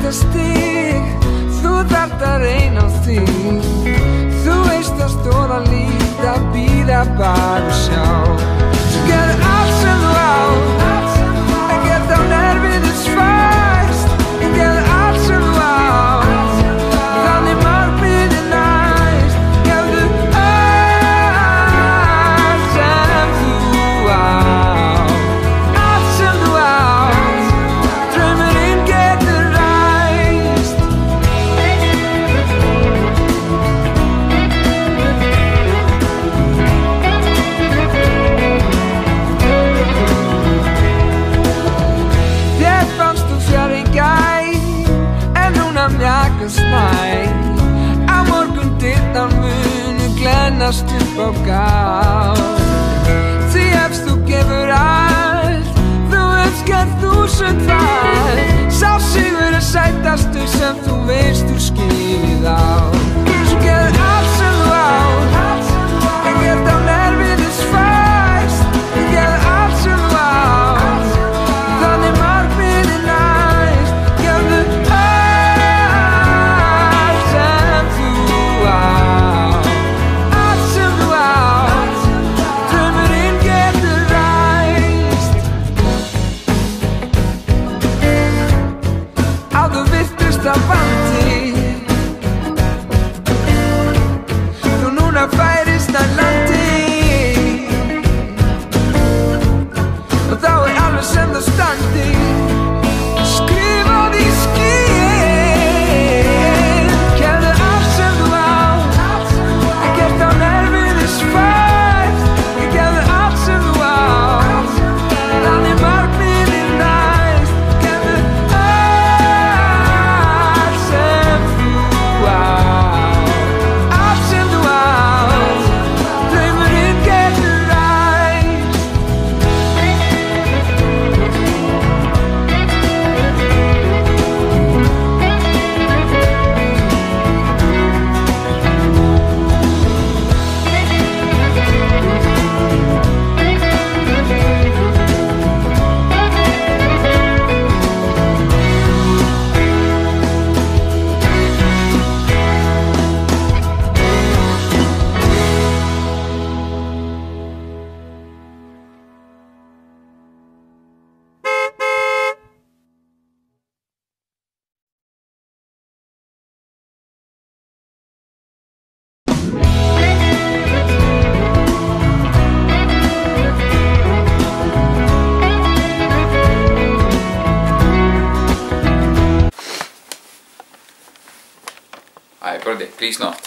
næsta stig, þú þarft að reyna á þig. Þú veist að stóra líta, bíða bara og sjá. Svo gerðu allt sem þú átt, ekkert á nervinu svæst. Gerðu allt sem þú átt, þannig markmiðið næst. Gerðu allt sem þú átt, allt sem þú átt, draumurinn getur ræst. Þér fannst þú fjarri gær, en núna mjakast nær. Á morgun dyrnar munu glennast upp á gátt. Því ef þú gefur allt, þú önskar 1000-falt. Sá sigur er sætastur sem þú veist þú skilið á. Svo gerðu allt sem þú átt, ekkert á nervinu svæst. Gerðu allt sem þú átt, þannig markmiðið næst. Gerðu allt sem þú átt, allt sem þú átt, draumurinn getur ræst. Áður virtust af vandi, þú núna færist að landi. Og þá er alveg sem það standi, skrifað í skýin. Gerðu allt sem þú átt, ekkert á nervinu svæst. Gerðu allt sem þú átt, þannig markmiðið næst. Gerðu allt sem þú átt, allt sem þú átt, draumurinn getur ræst. Alright, Brody, please not.